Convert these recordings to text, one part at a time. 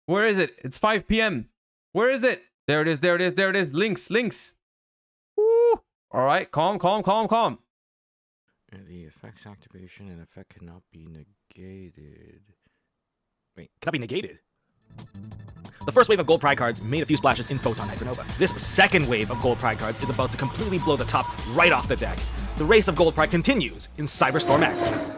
Where is it? It's 5 p.m. Where is it? There it is. There it is. There it is. Links. Woo! All right. Calm. The effect's activation and effect cannot be negated. Wait, cannot be negated? The first wave of Gold Pride cards made a few splashes in Photon Hypernova. This second wave of Gold Pride cards is about to completely blow the top right off the deck. The race of Gold Pride continues in Cyberstorm Access.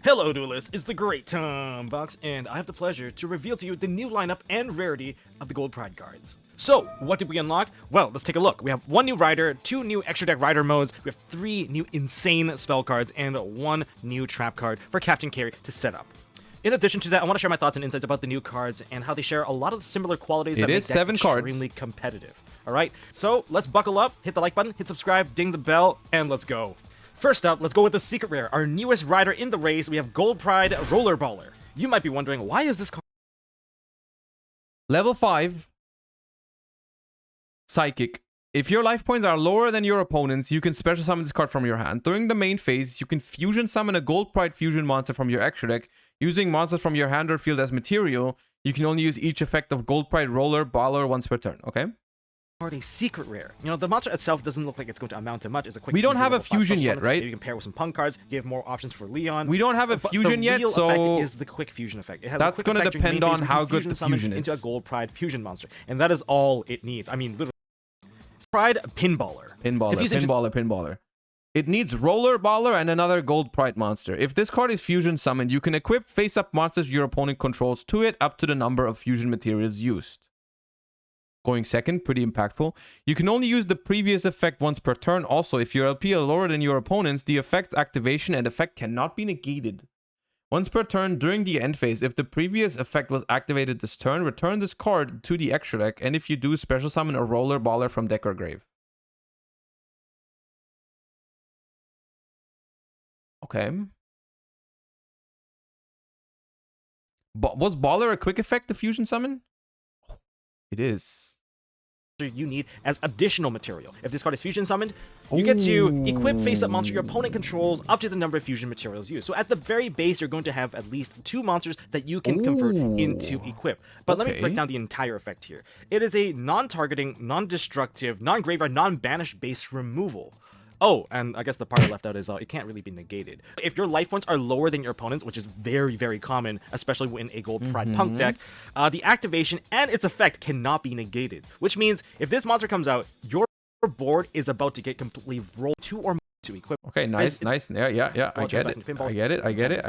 Hello duelists, it's the great Tom Box, and I have the pleasure to reveal to you the new lineup and rarity of the Gold Pride cards. So, what did we unlock? Well, let's take a look. We have 1 new Rider, 2 new Extra Deck Rider modes, we have 3 new Insane spell cards, and 1 new Trap card for Captain Carry to set up. In addition to that, I want to share my thoughts and insights about the new cards and how they share a lot of the similar qualities that make decks 7 cards. Extremely competitive. Alright, so let's buckle up, hit the like button, hit subscribe, ding the bell, and let's go. First up, let's go with the Secret Rare, our newest rider in the race. We have Gold Pride Rollerballer. You might be wondering, why is this card? Level 5. Psychic. If your life points are lower than your opponent's, you can special summon this card from your hand. During the main phase, you can fusion summon a Gold Pride fusion monster from your extra deck. Using monsters from your hand or field as material, you can only use each effect of Gold Pride Rollerballer once per turn, okay? A secret rare. You know, the monster itself doesn't look like it's going to amount to much. It's a quick. We don't have a fusion yet, right? You can pair with some punk cards, give more options for Leon. We don't have a fusion yet, so so the real effect is the quick fusion effect. It has that's going to depend on how good the fusion is. Into a Gold Pride fusion monster, and that is all it needs. I mean, literally. Pride Pinballer. Pinballer. It needs Rollerballer and another Gold Pride monster. If this card is fusion summoned, you can equip face-up monsters your opponent controls to it up to the number of fusion materials used. Going second, pretty impactful. You can only use the previous effect once per turn. Also, if your LP are lower than your opponent's, the effect's activation and effect cannot be negated. Once per turn during the end phase, if the previous effect was activated this turn, return this card to the extra deck, and if you do, special summon a Rollerballer from deck or grave. Okay. Was Baller a quick effect to fusion summon? It is. You need as additional material. If this card is fusion summoned, you get to equip face-up monster your opponent controls up to the number of fusion materials used. So at the very base, you're going to have at least 2 monsters that you can convert into equip. But let me break down the entire effect here. It is a non-targeting, non-destructive, non-graveyard, non-banish base removal. Oh, and I guess the part I left out is it can't really be negated. If your life points are lower than your opponent's, which is very, very common, especially in a Gold Pride Punk deck, the activation and its effect cannot be negated. Which means if this monster comes out, your board is about to get completely rolled 2 or more to equip. Okay, nice. Yeah. I get it.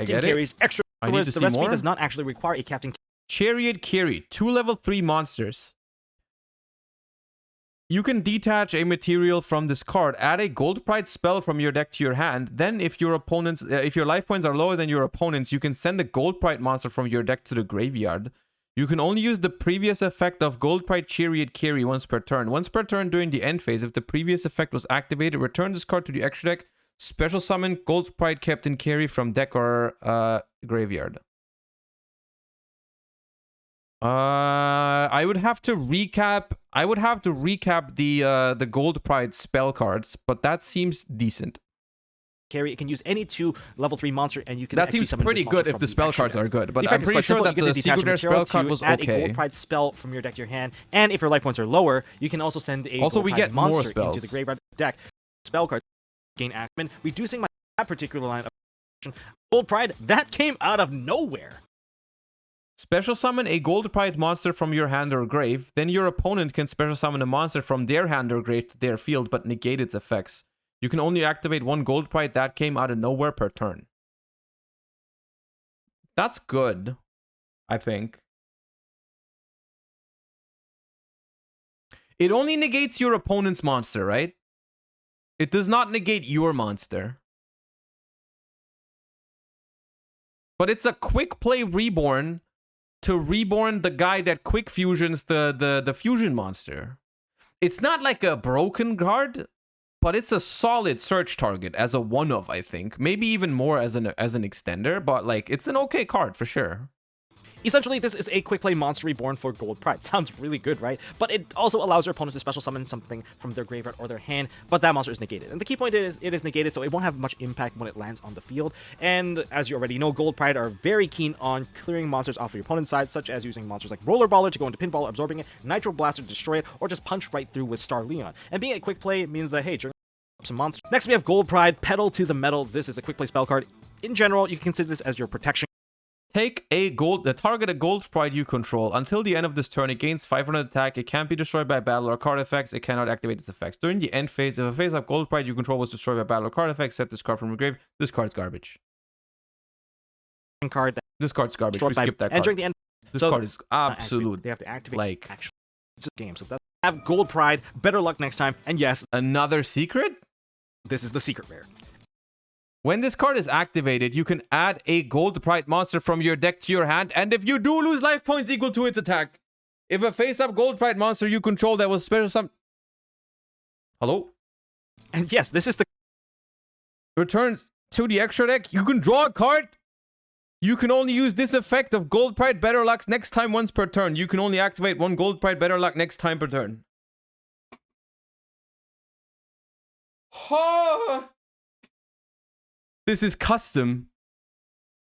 Carries extra. I need to see the recipe more. does not actually require a Captain Chariot Carry, 2 level 3 monsters. You can detach a material from this card, add a Gold Pride spell from your deck to your hand. Then, if your life points are lower than your opponent's, you can send a Gold Pride monster from your deck to the graveyard. You can only use the previous effect of Gold Pride Chariot Carry once per turn. Once per turn during the end phase, if the previous effect was activated, return this card to the extra deck. Special summon Gold Pride Captain Carry from deck or graveyard. I would have to recap the Gold Pride spell cards, but that seems decent. Carry, it can use any 2 level 3 monster, and you can. That seems pretty good if the spell cards are good, but I'm pretty sure that the Secret Rare spell card was add okay. a Gold Pride spell from your deck to your hand, and if your life points are lower, you can also send a also Gold we Pride get more monster spells into the graveyard deck. Spell cards gain action, reducing that particular line of action. Gold Pride that came out of nowhere. Special summon a Gold Pride monster from your hand or grave. Then your opponent can special summon a monster from their hand or grave to their field, but negate its effects. You can only activate 1 Gold Pride that came out of nowhere per turn. That's good, I think. It only negates your opponent's monster, right? It does not negate your monster. But it's a quick play reborn to reborn the guy that quick fusions the fusion monster. It's not like a broken card, but it's a solid search target as a one-of, I think. Maybe even more as an extender, but like it's an okay card for sure. Essentially, this is a quick play monster reborn for Gold Pride. Sounds really good, right? But it also allows your opponents to special summon something from their graveyard or their hand, but that monster is negated. And the key point is it is negated, so it won't have much impact when it lands on the field. And as you already know, Gold Pride are very keen on clearing monsters off of your opponent's side, such as using monsters like Rollerballer to go into Pinball, absorbing it, Nitro Blaster to destroy it, or just punch right through with Star Leon. And being a quick play means that, hey, during some monsters. Next, we have Gold Pride, Pedal to the Metal. This is a quick play spell card. In general, you can consider this as your protection. Target a gold pride you control. Until the end of this turn, it gains 500 attack. It can't be destroyed by battle or card effects. It cannot activate its effects. During the end phase, if a face-up gold pride you control was destroyed by battle or card effects, set this card from your grave. This card's garbage. This card's garbage. We skipped that card. And during the end, this card is absolute. They have to activate like actual game. So that's have Gold Pride. Better luck next time. And yes, another secret. This is the secret rare. When this card is activated, you can add a Gold Pride monster from your deck to your hand, and if you do lose life points equal to its attack, if a face-up Gold Pride monster you control that was special Hello? And yes, this is the returns to the extra deck, you can draw a card. You can only use this effect of Gold Pride Better Luck next time once per turn. You can only activate one Gold Pride Better Luck next time per turn. Oh! This is custom.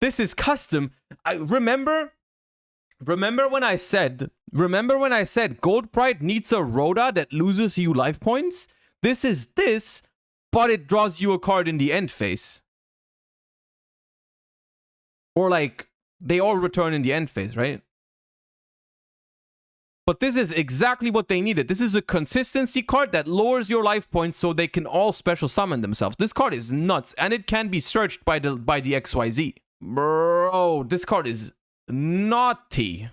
This is custom. I remember when I said Gold Pride needs a Rhoda that loses you life points? This is this, but it draws you a card in the end phase. Or like, they all return in the end phase, right? But this is exactly what they needed. This is a consistency card that lowers your life points so they can all special summon themselves. This card is nuts, and it can be searched by the XYZ. Bro, this card is naughty.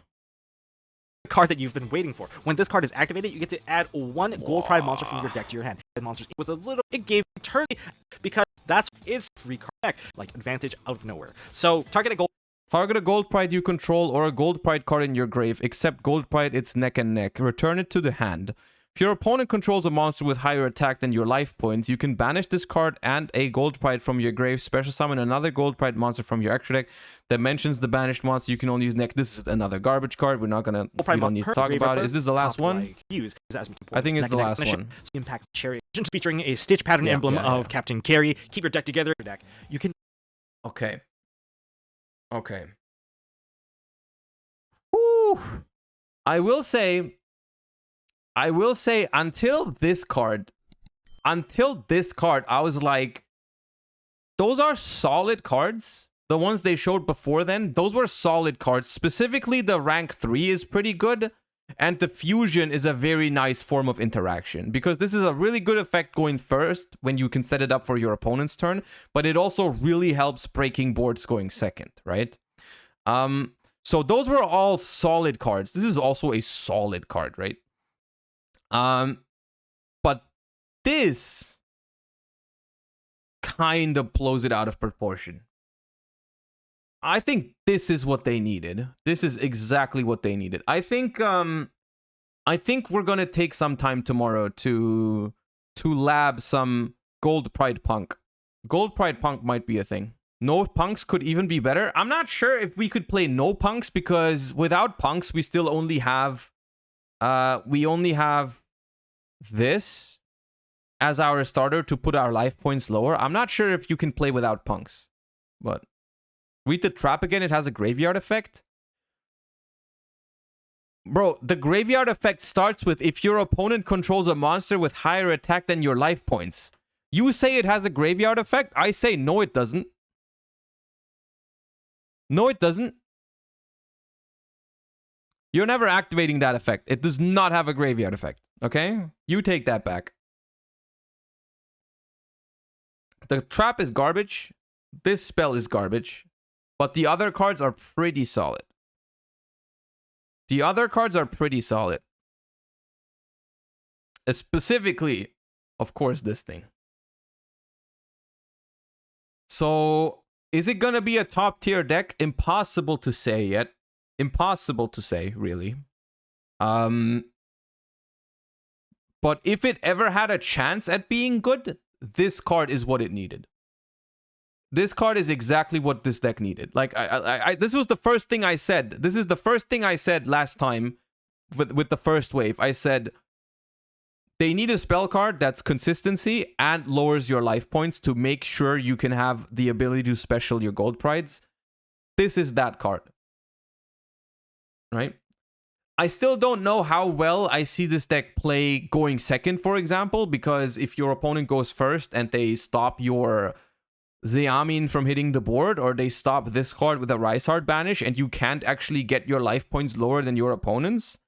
Card that you've been waiting for. When this card is activated, you get to add one Gold Pride monster from your deck to your hand. Monsters with a little, it gave eternity because that's its free card deck, like advantage out of nowhere. So target a Gold Pride you control or a Gold Pride card in your grave, except Gold Pride it's neck and neck. Return it to the hand. If your opponent controls a monster with higher attack than your life points, you can banish this card and a Gold Pride from your grave, special summon another Gold Pride monster from your extra deck that mentions the banished monster you can only use neck. This is another garbage card. We're not gonna, we don't need to talk about it. Is this the last one? I think it's the last one. Impact Cherry, featuring a Stitch pattern emblem of Captain Carey. Keep your deck together. You can. Okay. Okay. Whew. I will say until this card, I was like, those are solid cards. The ones they showed before then, those were solid cards. Specifically, the rank 3 is pretty good. And the fusion is a very nice form of interaction because this is a really good effect going first when you can set it up for your opponent's turn, but it also really helps breaking boards going second, right? So those were all solid cards. This is also a solid card, right? But this kind of blows it out of proportion. I think this is what they needed. This is exactly what they needed. I think we're gonna take some time tomorrow to lab some Gold Pride Punk. Gold Pride Punk might be a thing. No punks could even be better. I'm not sure if we could play no punks because without punks we still only have this as our starter to put our life points lower. I'm not sure if you can play without punks, but read the trap again. It has a graveyard effect. Bro, the graveyard effect starts with if your opponent controls a monster with higher attack than your life points. You say it has a graveyard effect. I say no, it doesn't. No, it doesn't. You're never activating that effect. It does not have a graveyard effect. Okay? You take that back. The trap is garbage. This spell is garbage. But the other cards are pretty solid. The other cards are pretty solid. Specifically, of course, this thing. So, is it going to be a top tier deck? Impossible to say yet. Impossible to say, really. But if it ever had a chance at being good, this card is what it needed. This card is exactly what this deck needed. Like, this was the first thing I said. This is the first thing I said last time with the first wave. I said they need a spell card that's consistency and lowers your life points to make sure you can have the ability to special your gold prides. This is that card. Right? I still don't know how well I see this deck play going second, for example, because if your opponent goes first and they stop your Zeamin from hitting the board, or they stop this card with a Rysard banish and you can't actually get your life points lower than your opponent's,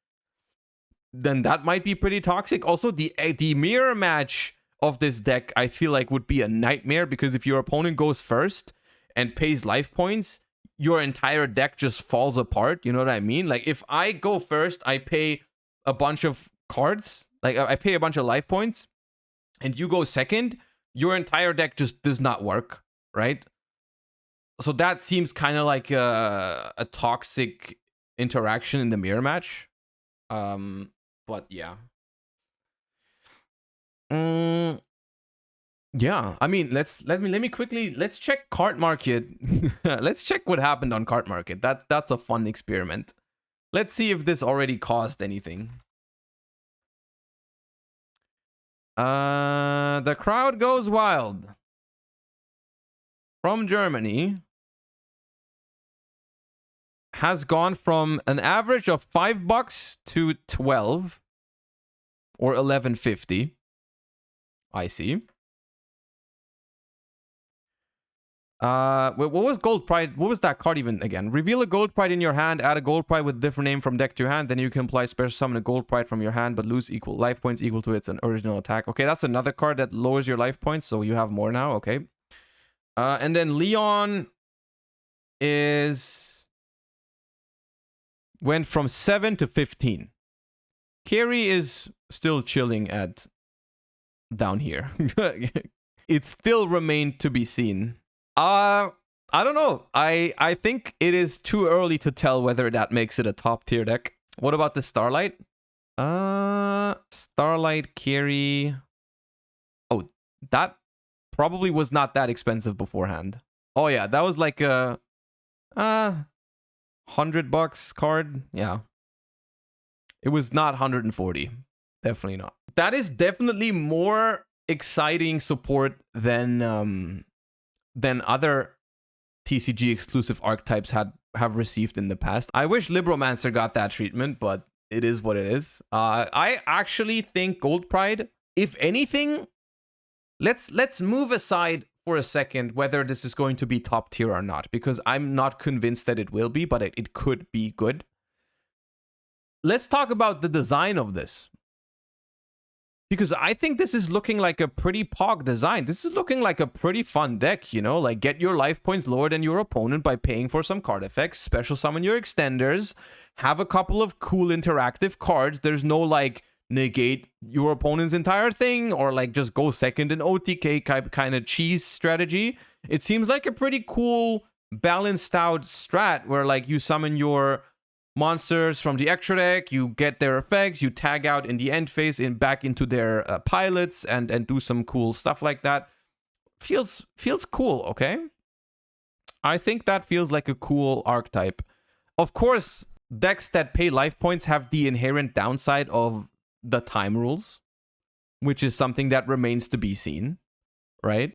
then that might be pretty toxic. Also, the mirror match of this deck, I feel like, would be a nightmare, because if your opponent goes first and pays life points, your entire deck just falls apart. You know what I mean? Like, if I go first, I pay a bunch of cards, like I pay a bunch of life points, and you go second, your entire deck just does not work, right? So that seems kind of like a toxic interaction in the mirror match. But yeah. Yeah, I mean, let me quickly, let's check card market. Let's check what happened on card market. That's a fun experiment. Let's see if this already caused anything. The crowd goes wild. From Germany has gone from an average of $5 to 12 or 11.50. I see. What was Gold Pride? What was that card even again? Reveal a Gold Pride in your hand, add a Gold Pride with different name from deck to your hand, then you can apply special summon a Gold Pride from your hand, but lose equal life points equal to its original attack. Okay, that's another card that lowers your life points, so you have more now. Okay. And then Leon went from 7 to 15. Carrie is still chilling at down here. It still remained to be seen. I don't know. I think it is too early to tell whether that makes it a top tier deck. What about the Starlight? Starlight Carry. Oh, that probably was not that expensive beforehand. Oh yeah, that was like a $100 card. Yeah. It was not 140. Definitely not. That is definitely more exciting support than other TCG exclusive archetypes have received in the past. I wish Libromancer got that treatment, but it is what it is. I actually think Gold Pride, if anything, let's move aside for a second whether this is going to be top tier or not, because I'm not convinced that it will be, but it could be good. Let's talk about the design of this, because I think this is looking like a pretty pog design. This is looking like a pretty fun deck, you know? Like, get your life points lower than your opponent by paying for some card effects, special summon your extenders, have a couple of cool interactive cards. There's no, like, negate your opponent's entire thing, or, like, just go second in OTK kind of cheese strategy. It seems like a pretty cool, balanced out strat where, like, you summon your monsters from the extra deck, you get their effects, you tag out in the end phase back into their pilots and do some cool stuff like that. Feels cool, okay? I think that feels like a cool archetype. Of course, decks that pay life points have the inherent downside of the time rules, which is something that remains to be seen, right?